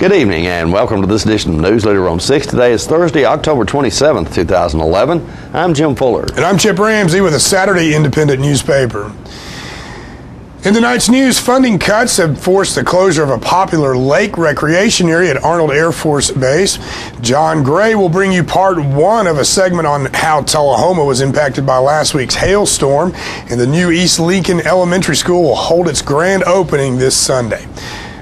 Good evening and welcome to this edition of Newsleader on 6. Today is Thursday, October 27th, 2011. I'm Jim Fuller. And I'm Chip Ramsey with a Saturday Independent newspaper. In tonight's news, funding cuts have forced the closure of a popular lake recreation area at Arnold Air Force Base. John Gray will bring you part one of a segment on how Tullahoma was impacted by last week's hailstorm, and the new East Lincoln Elementary School will hold its grand opening this Sunday.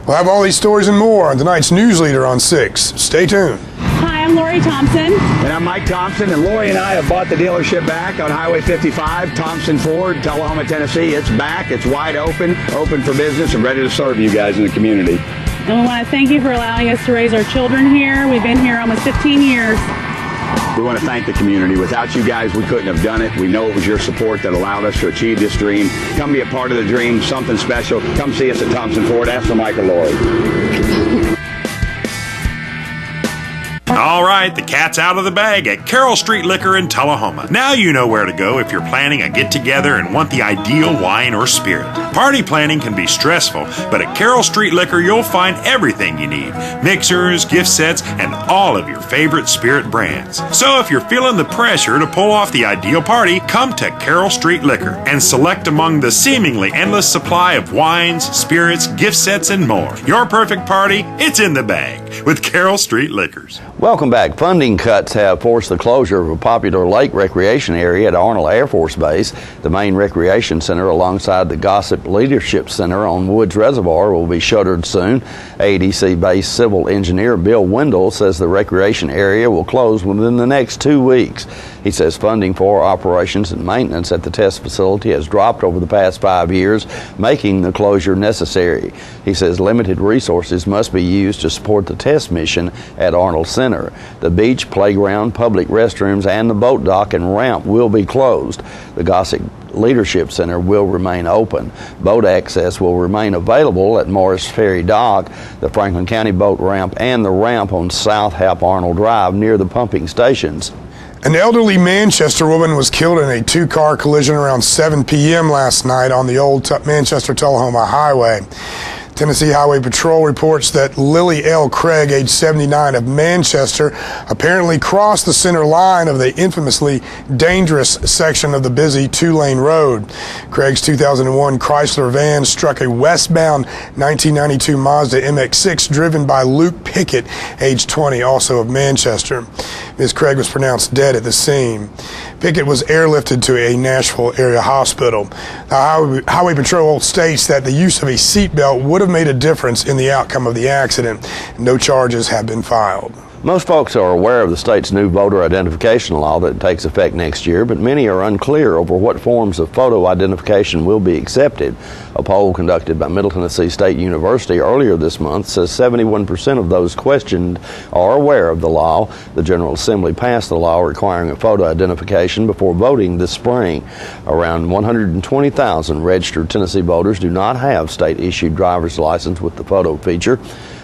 We'll have all these stories and more on tonight's Newsleader on 6. Stay tuned. Hi, I'm Lori Thompson. And I'm Mike Thompson, and Lori and I have bought the dealership back on Highway 55, Thompson Ford, Tullahoma, Tennessee. It's back, it's wide open for business, and ready to serve you guys in the community. And we want to thank you for allowing us to raise our children here. We've been here almost 15 years. We want to thank the community. Without you guys, we couldn't have done it. We know it was your support that allowed us to achieve this dream. Come be a part of the dream, something special. Come see us at Thompson Ford. Ask for Mike or Lori. All right, the cat's out of the bag at Carroll Street Liquor in Tullahoma. Now you know where to go if you're planning a get-together and want the ideal wine or spirit. Party planning can be stressful, but at Carroll Street Liquor you'll find everything you need. Mixers, gift sets, and all of your favorite spirit brands. So if you're feeling the pressure to pull off the ideal party, come to Carroll Street Liquor and select among the seemingly endless supply of wines, spirits, gift sets, and more. Your perfect party, it's in the bag with Carroll Street Liquors. Welcome back. Funding cuts have forced the closure of a popular lake recreation area at Arnold Air Force Base. The main recreation center alongside the Gossip Leadership Center on Woods Reservoir will be shuttered soon. ADC base civil engineer Bill Wendell says the recreation area will close within the next 2 weeks. He says funding for operations and maintenance at the test facility has dropped over the past 5 years, making the closure necessary. He says limited resources must be used to support the test mission at Arnold Center. The beach, playground, public restrooms, and the boat dock and ramp will be closed. The Gossip Leadership Center will remain open. Boat access will remain available at Morris Ferry Dock, the Franklin County boat ramp, and the ramp on South Hap Arnold Drive near the pumping stations. An elderly Manchester woman was killed in a two-car collision around 7 p.m. last night on the old Manchester-Tullahoma Highway. Tennessee Highway Patrol reports that Lily L. Craig, age 79, of Manchester, apparently crossed the center line of the infamously dangerous section of the busy two-lane road. Craig's 2001 Chrysler van struck a westbound 1992 Mazda MX-6 driven by Luke Pickett, age 20, also of Manchester. Ms. Craig was pronounced dead at the scene. Pickett was airlifted to a Nashville area hospital. The Highway Patrol states that the use of a seatbelt would have made a difference in the outcome of the accident. No charges have been filed. Most folks are aware of the state's new voter identification law that takes effect next year, but many are unclear over what forms of photo identification will be accepted. A poll conducted by Middle Tennessee State University earlier this month says 71% of those questioned are aware of the law. The General Assembly passed the law requiring a photo identification before voting this spring. Around 120,000 registered Tennessee voters do not have state-issued driver's license with the photo feature.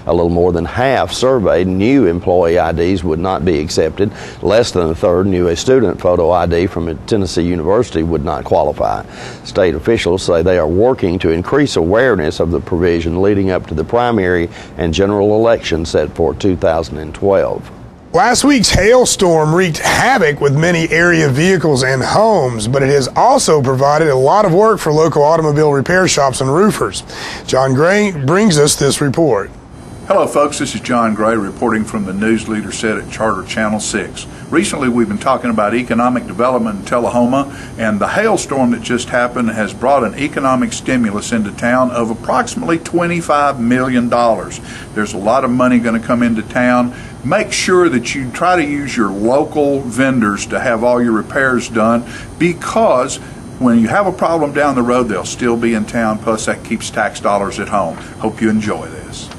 A little more than half surveyed new employee IDs would not be accepted. Less than a third knew a student photo ID from a Tennessee university would not qualify. State officials say they are working to increase awareness of the provision leading up to the primary and general election set for 2012. Last week's hailstorm wreaked havoc with many area vehicles and homes, but it has also provided a lot of work for local automobile repair shops and roofers. John Gray brings us this report. Hello folks, this is John Gray reporting from the Newsleader set at Charter Channel 6. Recently we've been talking about economic development in Tullahoma, and the hailstorm that just happened has brought an economic stimulus into town of approximately $25 million. There's a lot of money going to come into town. Make sure that you try to use your local vendors to have all your repairs done, because when you have a problem down the road, they'll still be in town, plus that keeps tax dollars at home. Hope you enjoy this.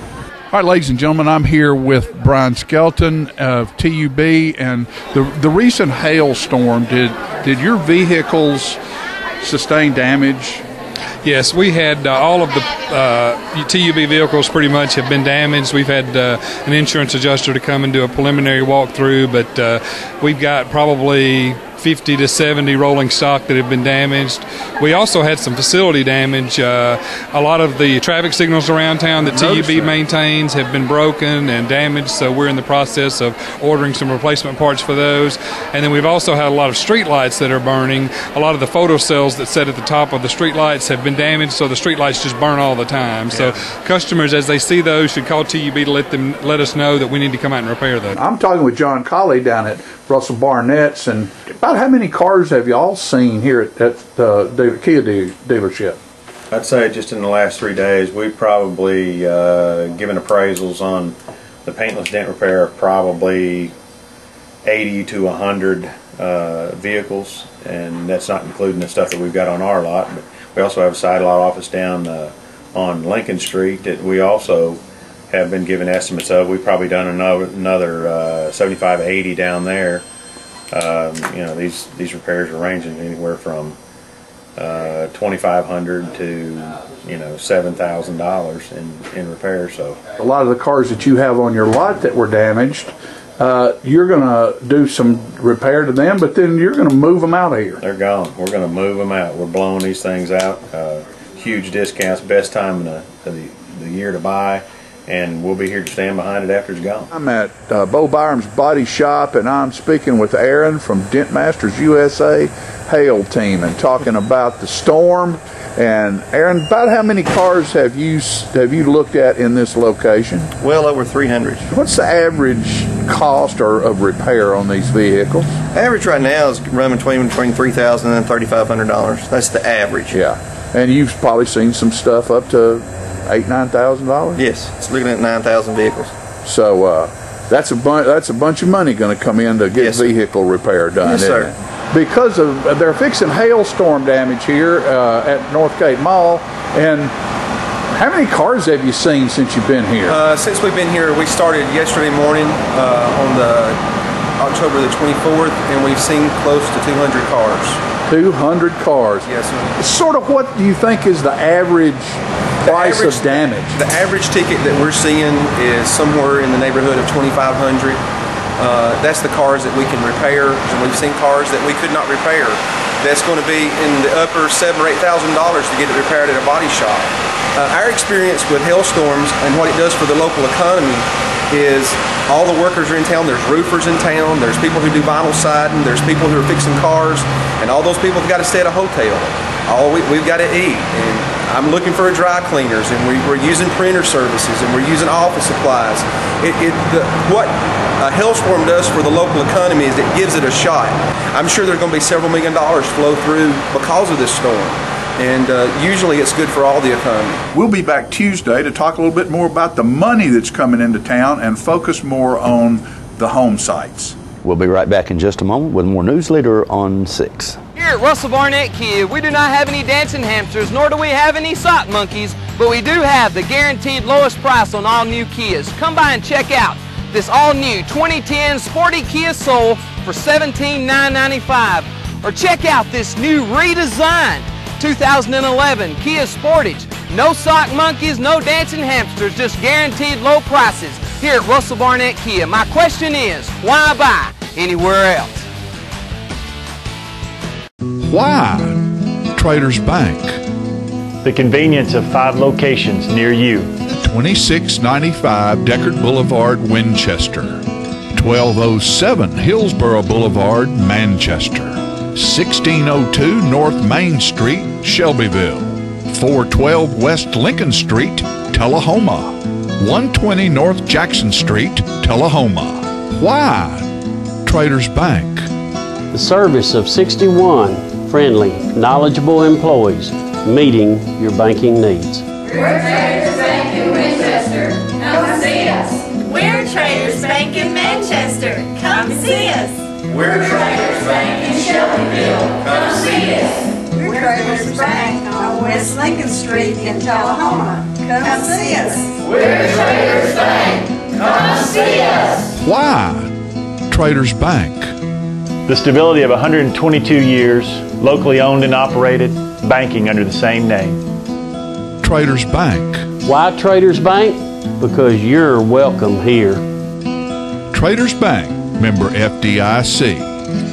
All right, ladies and gentlemen, I'm here with Brian Skelton of TUB, and the recent hailstorm, did your vehicles sustain damage? Yes, we had all of the TUB vehicles pretty much have been damaged. We've had an insurance adjuster to come and do a preliminary walkthrough, but we've got probably 50 to 70 rolling stock that have been damaged. We also had some facility damage. A lot of the traffic signals around town that TUB maintains have been broken and damaged, so we're in the process of ordering some replacement parts for those. And then we've also had a lot of street lights that are burning. A lot of the photo cells that sit at the top of the street lights have been damaged, so the street lights just burn all the time. So customers, as they see those, should call TUB to let us know that we need to come out and repair those. I'm talking with John Colley down at Russell Barnett's, and about how many cars have y'all seen here at the Kia dealership? I'd say just in the last 3 days, we've probably given appraisals on the paintless dent repair of probably 80 to 100 vehicles, and that's not including the stuff that we've got on our lot. But we also have a side lot office down on Lincoln Street that we also have been given estimates of. We've probably done another 75, 80 down there. You know, these repairs are ranging anywhere from $2,500 to $7,000 in repairs. So a lot of the cars that you have on your lot that were damaged, you're going to do some repair to them, but then you're going to move them out of here. They're gone. We're going to move them out. We're blowing these things out. Huge discounts, best time of the year to buy, and we'll be here to stand behind it after it's gone. I'm at Bo Byram's Body Shop, and I'm speaking with Aaron from Dent Masters USA Hail Team and talking about the storm. And Aaron, about how many cars have you looked at in this location? Well over 300. What's the average cost of repair on these vehicles? Average right now is running between $3,000 and $3,500. That's the average. Yeah, and you've probably seen some stuff up to $8,000–9,000. Yes, it's looking at 9,000 vehicles. So that's a bunch of money going to come in to get vehicle repair done. Yes, sir. Because they're fixing hailstorm damage here at Northgate Mall. And how many cars have you seen since you've been here? Since we've been here, we started yesterday morning on the October the 24th, and we've seen close to 200 cars. 200 cars. Yes, sir. Sort of what do you think is the average price of damage? The average ticket that we're seeing is somewhere in the neighborhood of $2,500. That's the cars that we can repair, and we've seen cars that we could not repair. That's going to be in the upper $7,000 or $8,000 to get it repaired at a body shop. Our experience with hailstorms and what it does for the local economy is all the workers are in town. There's roofers in town, there's people who do vinyl siding, there's people who are fixing cars, and all those people have got to stay at a hotel. We've got to eat, and I'm looking for dry cleaners, and we're using printer services, and we're using office supplies. What a hailstorm does for the local economy is it gives it a shot. I'm sure there's going to be several $1 million flow through because of this storm. And usually it's good for all the economy. We'll be back Tuesday to talk a little bit more about the money that's coming into town and focus more on the home sites. We'll be right back in just a moment with more Newsleader on 6. Here at Russell Barnett Kia, we do not have any dancing hamsters, nor do we have any sock monkeys, but we do have the guaranteed lowest price on all new Kias. Come by and check out this all-new 2010 Sporty Kia Soul for $17,995. Or check out this new redesigned 2011 Kia Sportage. No sock monkeys, no dancing hamsters, just guaranteed low prices here at Russell Barnett Kia. My question is, why buy anywhere else? Why Traders Bank? The convenience of 5 locations near you. 2695 Deckard Boulevard, Winchester. 1207 Hillsborough Boulevard, Manchester. 1602 North Main Street, Shelbyville. 412 West Lincoln Street, Tullahoma. 120 North Jackson Street, Tullahoma. Why Traders Bank? The service of 61 friendly, knowledgeable employees meeting your banking needs. We're Traders Bank in Winchester. Come see us. We're Traders Bank in Manchester. Come see us. We're Traders Bank in Shelbyville. Come see us. We're Traders Bank on West Lincoln Street in Tullahoma. Come see us. We're Traders Bank. Come see us. Why Traders Bank? The stability of 122 years, locally owned and operated, banking under the same name. Traders Bank. Why Traders Bank? Because you're welcome here. Traders Bank, member FDIC.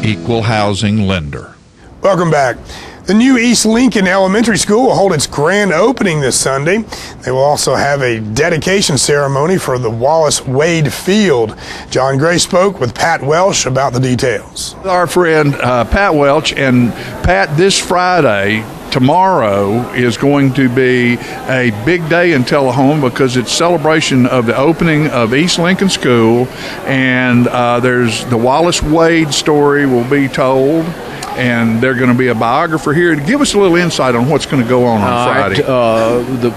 equal housing lender. Welcome back. The new East Lincoln Elementary School will hold its grand opening this Sunday. They will also have a dedication ceremony for the Wallace Wade Field. John Gray spoke with Pat Welsh about the details. Our friend Pat Welch, and Pat, this Friday, tomorrow is going to be a big day in Tullahoma because it's celebration of the opening of East Lincoln School, and there's the Wallace Wade story will be told. And they're going to be a biographer here. Give us a little insight on what's going to go on Friday. The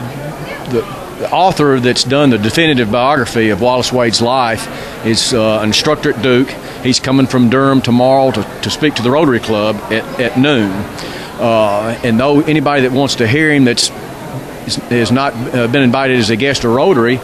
author that's done the definitive biography of Wallace Wade's life is an instructor at Duke. He's coming from Durham tomorrow to speak to the Rotary Club at noon. And though anybody that wants to hear him has not been invited as a guest or Rotary,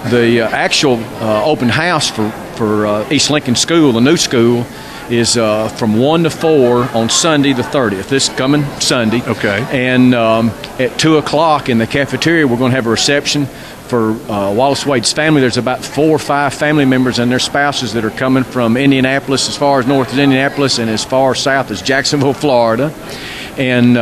the actual open house for East Lincoln School, the new school, is from 1 to 4 on Sunday the 30th, this coming Sunday. Okay. And at 2 o'clock in the cafeteria, we're going to have a reception for Wallace Wade's family. There's about 4 or 5 family members and their spouses that are coming from Indianapolis, as far as north as Indianapolis and as far south as Jacksonville, Florida. And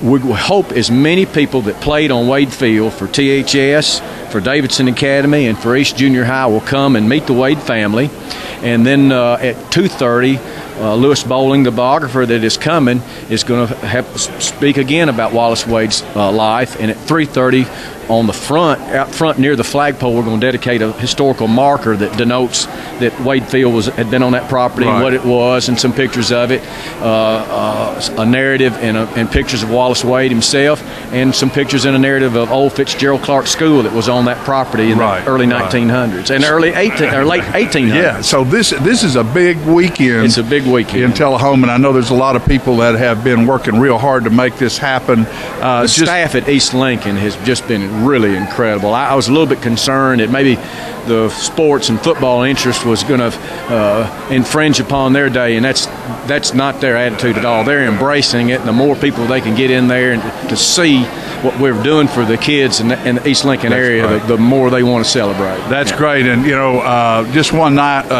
we hope as many people that played on Wade Field for THS, for Davidson Academy, and for East Junior High will come and meet the Wade family. And then at 2:30, Lewis Bowling, the biographer that is coming, is going to speak again about Wallace Wade's life. And at 3:30, out front near the flagpole, we're going to dedicate a historical marker that denotes that Wade Field had been on that property, and what it was, and some pictures of it, a narrative and pictures of Wallace Wade himself, and some pictures and a narrative of old Fitzgerald Clark School that was on that property in the early 1900s and late 1800s. Yeah, so this is a big weekend. It's a big weekend in Tullahoma, and I know there's a lot of people that have been working real hard to make this happen. The staff at East Lincoln has just been really incredible. I was a little bit concerned that maybe the sports and football interest was going to infringe upon their day, and that's not their attitude at all. They're embracing it, and the more people they can get in there and to see what we're doing for the kids in the East Lincoln area, the more they want to celebrate. That's great. And just one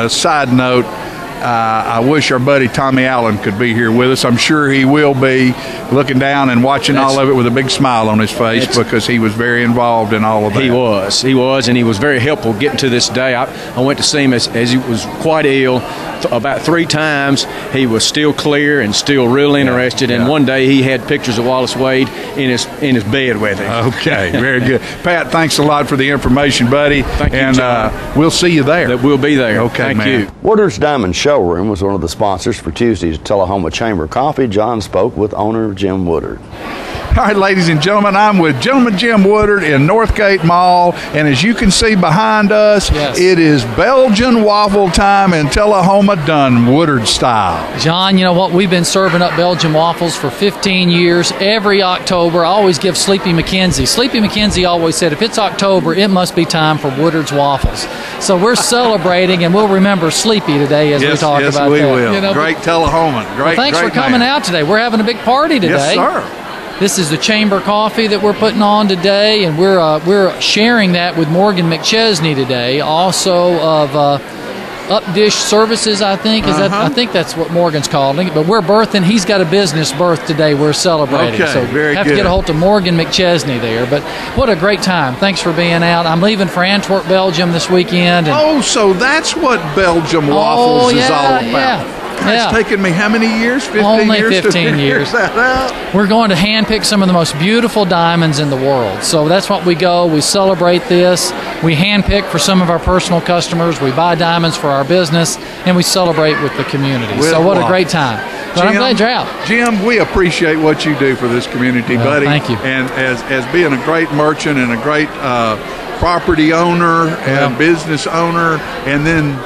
side note, I wish our buddy Tommy Allen could be here with us. I'm sure he will be, looking down and watching all of it with a big smile on his face, because he was very involved in all of that. He was, and he was very helpful getting to this day. I went to see him as he was quite ill. About 3 times, he was still clear and still real interested. And one day he had pictures of Wallace Wade in his bed with him. Okay, very good. Pat, thanks a lot for the information, buddy. Thank you, John. And we'll see you there. We'll be there. Okay, Thank you. Woodard's Diamond Showroom was one of the sponsors for Tuesday's Tullahoma Chamber Coffee. John spoke with owner Jim Woodard. All right, ladies and gentlemen, I'm with Gentleman Jim Woodard in Northgate Mall, and as you can see behind us, it is Belgian waffle time in Tullahoma, done Woodard style. John, you know what? We've been serving up Belgian waffles for 15 years. Every October, I always give Sleepy McKenzie. Sleepy McKenzie always said, if it's October, it must be time for Woodard's waffles. So we're celebrating, and we'll remember Sleepy today as we talk about that. Yes, we will. You know, great Tullahoma. Thanks for coming out today. We're having a big party today. Yes, sir. This is the chamber coffee that we're putting on today, and we're sharing that with Morgan McChesney today, also of Updish Services, I think. I think that's what Morgan's calling it. But we're birthing. He's got a business birth today. We're celebrating. Okay, so very have good. to get a hold of Morgan McChesney there. But what a great time! Thanks for being out. I'm leaving for Antwerp, Belgium this weekend. And so that's what Belgium waffles is all about. Yeah. It's taken me how many years? 15 Only years 15 to figure years. that out. We're going to handpick some of the most beautiful diamonds in the world. So that's what we go. We celebrate this. We handpick for some of our personal customers. We buy diamonds for our business, and we celebrate with the community. So what a great time. But Jim, I'm glad you're out. Jim, we appreciate what you do for this community, buddy. Thank you. And as being a great merchant and a great property owner and business owner, and then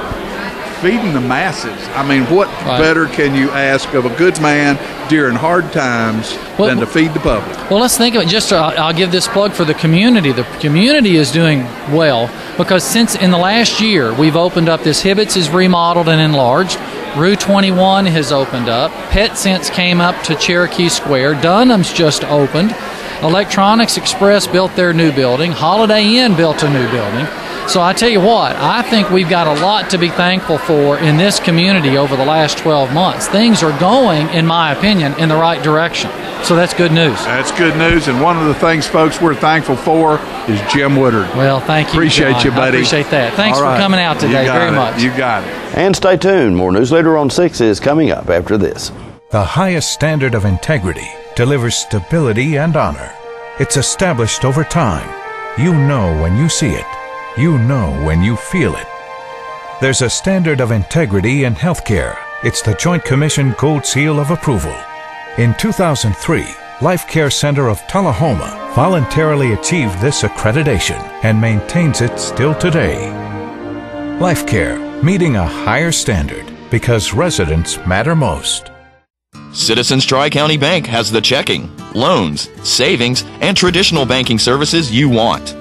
feeding the masses. I mean, what better can you ask of a good man during hard times than to feed the public? Well, let's think of it. I'll give this plug for the community. The community is doing well because since in the last year we've opened up, this Hibbett's is remodeled and enlarged. Rue 21 has opened up. PetSense came up to Cherokee Square. Dunham's just opened. Electronics Express built their new building. Holiday Inn built a new building. So I tell you what, I think we've got a lot to be thankful for in this community over the last 12 months. Things are going, in my opinion, in the right direction. So that's good news. That's good news. And one of the things, folks, we're thankful for is Jim Woodard. Well, thank you, Appreciate John. you, buddy. I appreciate that. Thanks for coming out today very much. You got it. And stay tuned. More Newsleader on 6 is coming up after this. The highest standard of integrity delivers stability and honor. It's established over time. You know when you see it. You know when you feel it. There's a standard of integrity in healthcare. It's the Joint Commission Gold Seal of Approval. In 2003, Life Care Center of Tullahoma voluntarily achieved this accreditation and maintains it still today. Life Care, meeting a higher standard because residents matter most. Citizens Tri-County Bank has the checking, loans, savings, and traditional banking services you want.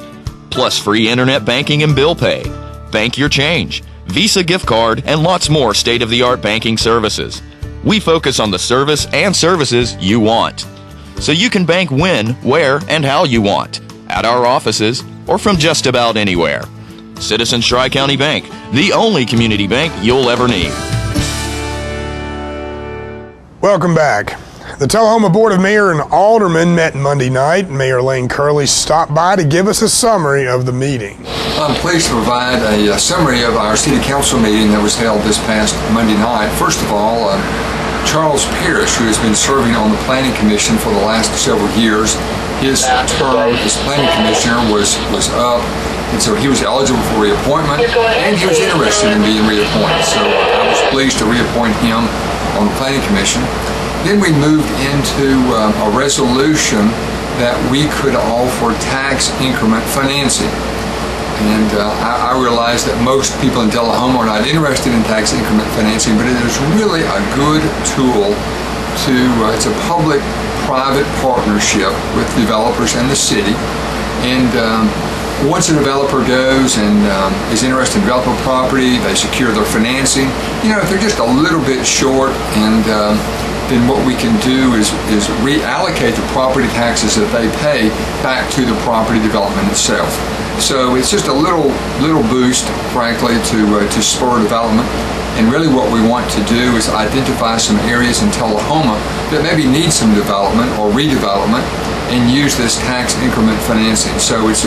Plus free internet banking and bill pay, bank your change, Visa gift card, and lots more state-of-the-art banking services. We focus on the service and services you want. So you can bank when, where, and how you want, at our offices, or from just about anywhere. Citizens Tri-County Bank, the only community bank you'll ever need. Welcome back. The Tullahoma Board of Mayor and Aldermen met Monday night. Mayor Lane Curley stopped by to give us a summary of the meeting. I'm pleased to provide a summary of our City Council meeting that was held this past Monday night. First of all, Charles Parrish, who has been serving on the Planning Commission for the last several years, his term as Planning Commissioner was up, and so he was eligible for reappointment, and he was interested in being reappointed. So I was pleased to reappoint him on the Planning Commission. Then we moved into a resolution that we could offer tax increment financing. And I realize that most people in Tullahoma are not interested in tax increment financing, but it is really a good tool to, it's a public-private partnership with developers and the city. And once a developer goes and is interested in developing property, they secure their financing. You know, if they're just a little bit short, and then what we can do is reallocate the property taxes that they pay back to the property development itself. So it's just a little boost, frankly, to spur development. And really what we want to do is identify some areas in Tullahoma that maybe need some development or redevelopment, and use this tax increment financing. So it's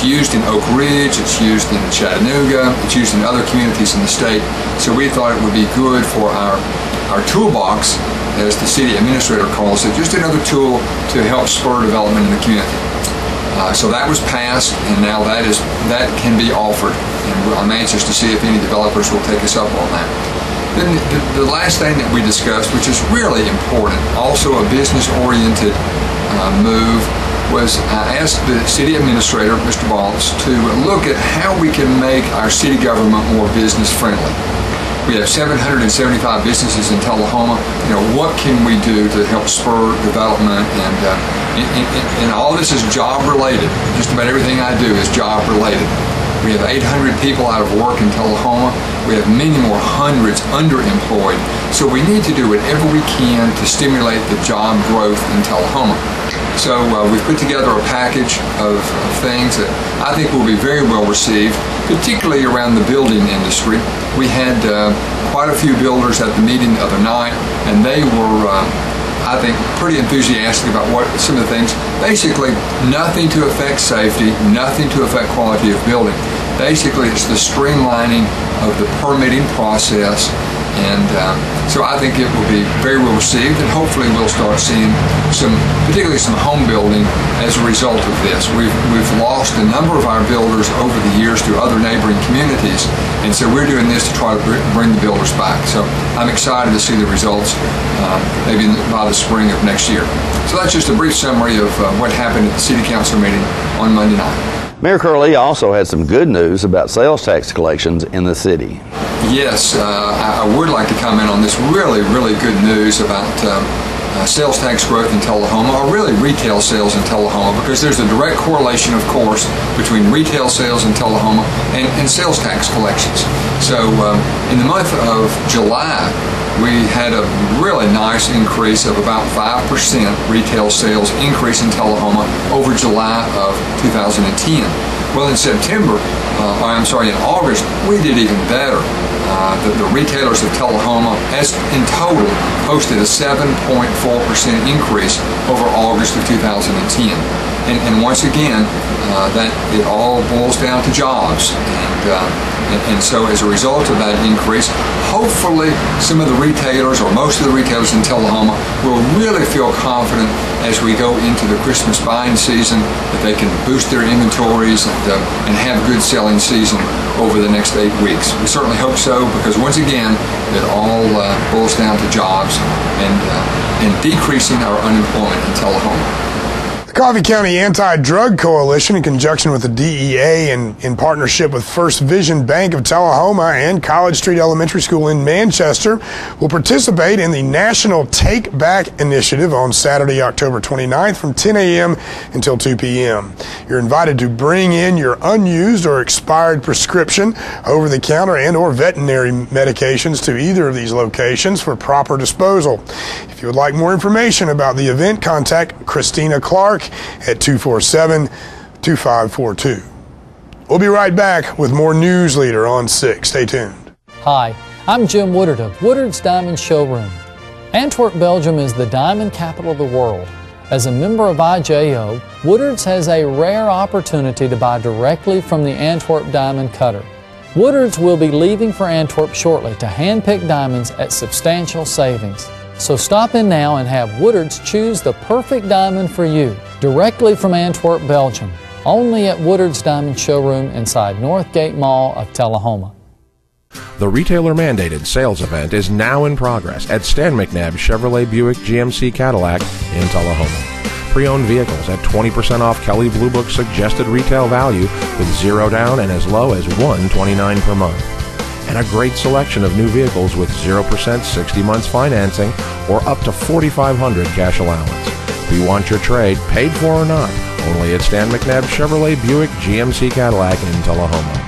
used in Oak Ridge, it's used in Chattanooga, it's used in other communities in the state. So we thought it would be good for our toolbox, as the city administrator calls it, just another tool to help spur development in the community. So that was passed, and now that can be offered, and I'm anxious to see if any developers will take us up on that. Then the last thing that we discussed, which is really important, also a business-oriented move, was I asked the city administrator, Mr. Balls, to look at how we can make our city government more business-friendly. We have 775 businesses in Tullahoma. You know, what can we do to help spur development? And all this is job-related. Just about everything I do is job-related. We have 800 people out of work in Tullahoma. We have many more hundreds underemployed. So we need to do whatever we can to stimulate the job growth in Tullahoma. So we've put together a package of things that I think will be very well received, particularly around the building industry. We had quite a few builders at the meeting the other night, and they were, I think, pretty enthusiastic about what some of the things. Basically, nothing to affect safety, nothing to affect quality of building. Basically, it's the streamlining of the permitting process. And so I think it will be very well received, and hopefully we'll start seeing particularly some home building as a result of this. We've lost a number of our builders over the years to other neighboring communities, and so we're doing this to try to bring the builders back. So I'm excited to see the results maybe by the spring of next year. So that's just a brief summary of what happened at the City Council meeting on Monday night. Mayor Curley also had some good news about sales tax collections in the city. Yes, I would like to comment on this really good news about sales tax growth in Tullahoma, or really retail sales in Tullahoma, because there's a direct correlation, of course, between retail sales in Tullahoma and sales tax collections. So in the month of July, we had a really nice increase of about 5% retail sales increase in Tullahoma over July of 2010. Well, in in August, we did even better. The retailers of Tullahoma, in total, posted a 7.4% increase over August of 2010. And once again, that it all boils down to jobs. And so as a result of that increase, hopefully some of the retailers, or most of the retailers in Tullahoma, will really feel confident as we go into the Christmas buying season that they can boost their inventories and have a good selling season over the next 8 weeks. We certainly hope so, because once again, it all boils down to jobs and decreasing our unemployment in Tullahoma. The Coffee County Anti-Drug Coalition, in conjunction with the DEA and in partnership with First Vision Bank of Tullahoma and College Street Elementary School in Manchester, will participate in the National Take Back Initiative on Saturday, October 29th from 10 a.m. until 2 p.m. You're invited to bring in your unused or expired prescription, over-the-counter and or veterinary medications to either of these locations for proper disposal. If you would like more information about the event, contact Christina Clark at 247-2542. We'll be right back with more Newsleader on 6. Stay tuned. Hi, I'm Jim Woodard of Woodard's Diamond Showroom. Antwerp, Belgium is the diamond capital of the world. As a member of IJO, Woodard's has a rare opportunity to buy directly from the Antwerp Diamond Cutter. Woodard's will be leaving for Antwerp shortly to hand-pick diamonds at substantial savings. So stop in now and have Woodard's choose the perfect diamond for you, directly from Antwerp, Belgium, only at Woodard's Diamond Showroom inside Northgate Mall of Tullahoma. The retailer-mandated sales event is now in progress at Stan McNabb Chevrolet Buick GMC Cadillac in Tullahoma. Pre-owned vehicles at 20% off Kelley Blue Book suggested retail value with 0 down and as low as $129 per month. And a great selection of new vehicles with 0% 60 months financing or up to $4,500 cash allowance. We want your trade, paid for or not, only at Stan McNabb Chevrolet Buick GMC Cadillac in Tullahoma.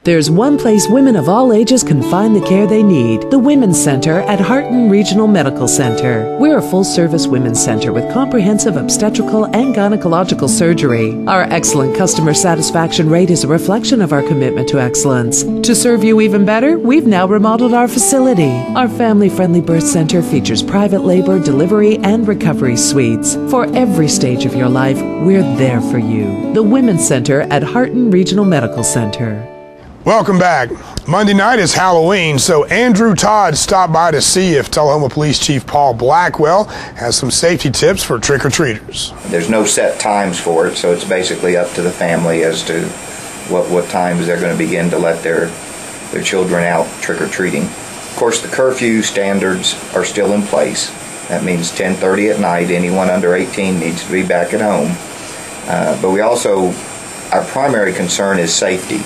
There's one place women of all ages can find the care they need, the Women's Center at Harton Regional Medical Center. We're a full-service women's center with comprehensive obstetrical and gynecological surgery. Our excellent customer satisfaction rate is a reflection of our commitment to excellence. To serve you even better, we've now remodeled our facility. Our family-friendly birth center features private labor, delivery, and recovery suites. For every stage of your life, we're there for you. The Women's Center at Harton Regional Medical Center. Welcome back. Monday night is Halloween, so Andrew Todd stopped by to see if Tullahoma Police Chief Paul Blackwell has some safety tips for trick-or-treaters. There's no set times for it, so it's basically up to the family as to what times they're going to begin to let their children out trick-or-treating. Of course, the curfew standards are still in place. That means 10:30 at night. Anyone under 18 needs to be back at home. But we also, our primary concern is safety.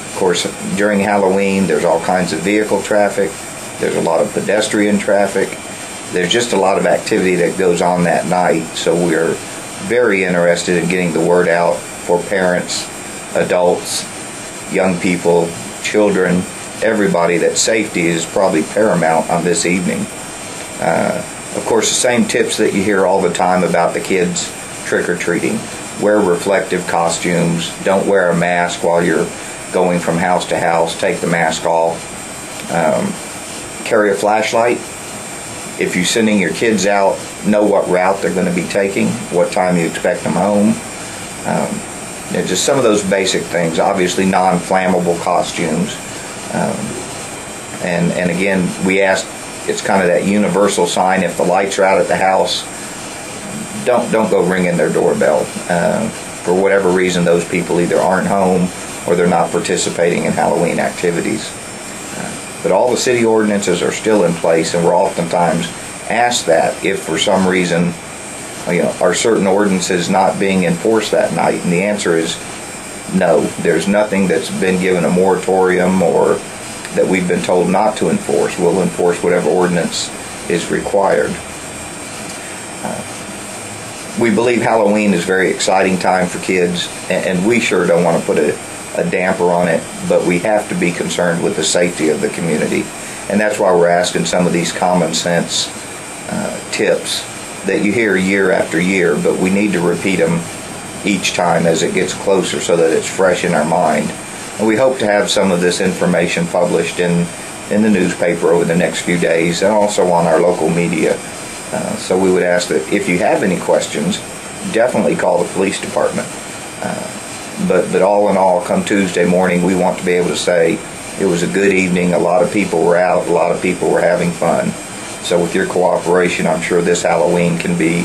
Of course, during Halloween, there's all kinds of vehicle traffic. There's a lot of pedestrian traffic. There's just a lot of activity that goes on that night. So we're very interested in getting the word out for parents, adults, young people, children, everybody, that safety is probably paramount on this evening. Of course, the same tips that you hear all the time about the kids trick-or-treating. Wear reflective costumes. Don't wear a mask while you're going from house to house. Take the mask off. Carry a flashlight. If you're sending your kids out, know what route they're going to be taking, what time you expect them home. Just some of those basic things. Obviously, non-flammable costumes. And again, we ask, it's kind of that universal sign. If the lights are out at the house, don't go ringing their doorbell. For whatever reason, those people either aren't home or they're not participating in Halloween activities. But all the city ordinances are still in place, and we're oftentimes asked that if for some reason, are certain ordinances not being enforced that night? And the answer is no. There's nothing that's been given a moratorium or that we've been told not to enforce. We'll enforce whatever ordinance is required. We believe Halloween is a very exciting time for kids, and we sure don't want to put a damper on it, but we have to be concerned with the safety of the community. And that's why we're asking some of these common sense tips that you hear year after year, but we need to repeat them each time as it gets closer so that it's fresh in our mind. And we hope to have some of this information published in the newspaper over the next few days and also on our local media. So we would ask that if you have any questions, definitely call the police department. But all in all, come Tuesday morning, we want to be able to say it was a good evening. A lot of people were out. A lot of people were having fun. So with your cooperation, I'm sure this Halloween can be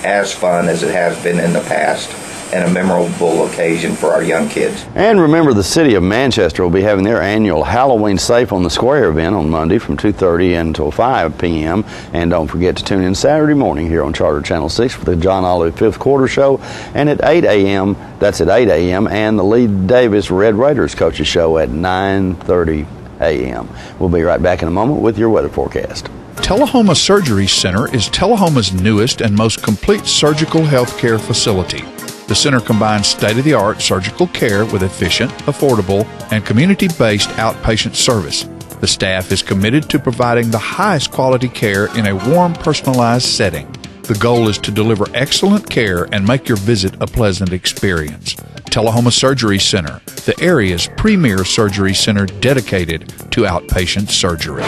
as fun as it has been in the past and a memorable occasion for our young kids. And remember, the City of Manchester will be having their annual Halloween Safe on the Square event on Monday from 2:30 until 5 p.m. And don't forget to tune in Saturday morning here on Charter Channel 6 for the John Olive 5th Quarter Show, and at 8 a.m., that's at 8 a.m., and the Lee Davis Red Raiders Coaches Show at 9:30 a.m. We'll be right back in a moment with your weather forecast. Tullahoma Surgery Center is Tullahoma's newest and most complete surgical health care facility. The center combines state-of-the-art surgical care with efficient, affordable, and community-based outpatient service. The staff is committed to providing the highest quality care in a warm, personalized setting. The goal is to deliver excellent care and make your visit a pleasant experience. Tullahoma Surgery Center, the area's premier surgery center dedicated to outpatient surgery.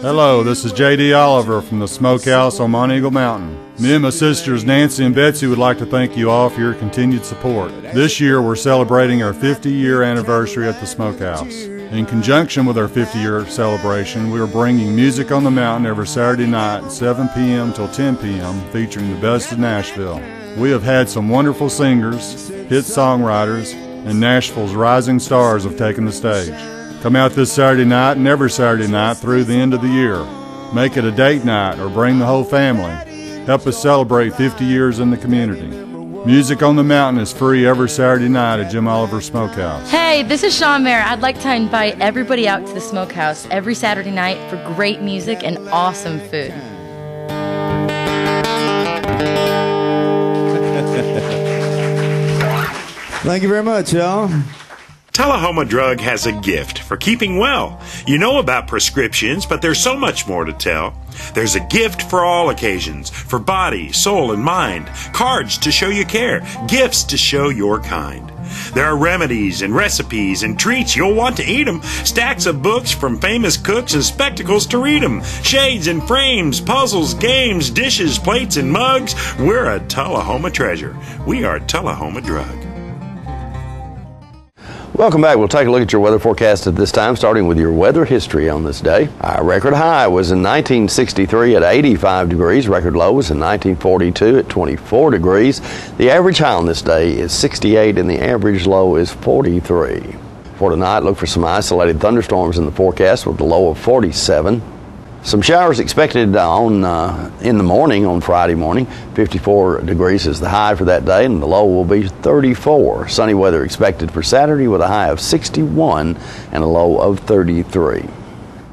Hello, this is J.D. Oliver from the Smokehouse on Mount Eagle Mountain. Me and my sisters Nancy and Betsy would like to thank you all for your continued support. This year we're celebrating our 50-year anniversary at the Smokehouse. In conjunction with our 50-year celebration, we are bringing Music on the Mountain every Saturday night at 7 p.m. till 10 p.m. featuring the best of Nashville. We have had some wonderful singers, hit songwriters, and Nashville's rising stars have taken the stage. Come out this Saturday night and every Saturday night through the end of the year. Make it a date night or bring the whole family. Help us celebrate 50 years in the community. Music on the Mountain is free every Saturday night at Jim Oliver's Smokehouse. Hey, this is Sean Mayer. I'd like to invite everybody out to the Smokehouse every Saturday night for great music and awesome food. Thank you very much, y'all. Tullahoma Drug has a gift for keeping well. You know about prescriptions, but there's so much more to tell. There's a gift for all occasions, for body, soul, and mind. Cards to show you care, gifts to show your kind. There are remedies and recipes and treats, you'll want to eat them. Stacks of books from famous cooks and spectacles to read them. Shades and frames, puzzles, games, dishes, plates, and mugs. We're a Tullahoma treasure. We are Tullahoma Drug. Welcome back. We'll take a look at your weather forecast at this time, starting with your weather history on this day. Our record high was in 1963 at 85 degrees. Record low was in 1942 at 24 degrees. The average high on this day is 68 and the average low is 43. For tonight, look for some isolated thunderstorms in the forecast with the low of 47. Some showers expected in the morning on Friday morning. 54 degrees is the high for that day, and the low will be 34. Sunny weather expected for Saturday with a high of 61 and a low of 33.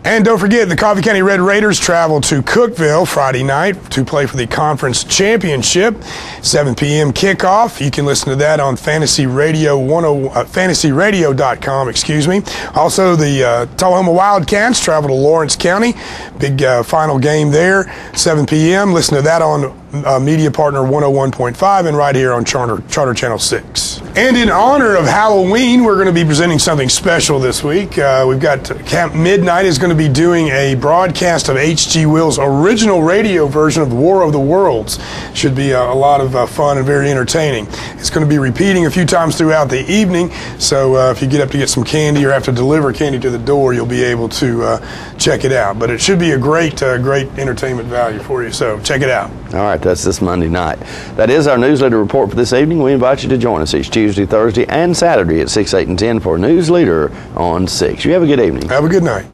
And don't forget, the Coffee County Red Raiders travel to Cookeville Friday night to play for the conference championship. 7 p.m. kickoff. You can listen to that on fantasyradio.com. Also, the Tullahoma Wildcats travel to Lawrence County. Big final game there, 7 p.m. Listen to that on media partner 101.5 and right here on Charter Channel 6. And in honor of Halloween, we're going to be presenting something special this week. We've got Camp Midnight is going to be doing a broadcast of H.G. Will's original radio version of War of the Worlds. Should be a lot of fun and very entertaining. It's going to be repeating a few times throughout the evening, so if you get up to get some candy or have to deliver candy to the door, you'll be able to check it out. But it should be a great entertainment value for you, so check it out. All right, that's this Monday night. That is our newsletter report for this evening. We invite you to join us each Tuesday, Thursday, and Saturday at 6, 8, and 10 for Newsleader on 6. You have a good evening. Have a good night.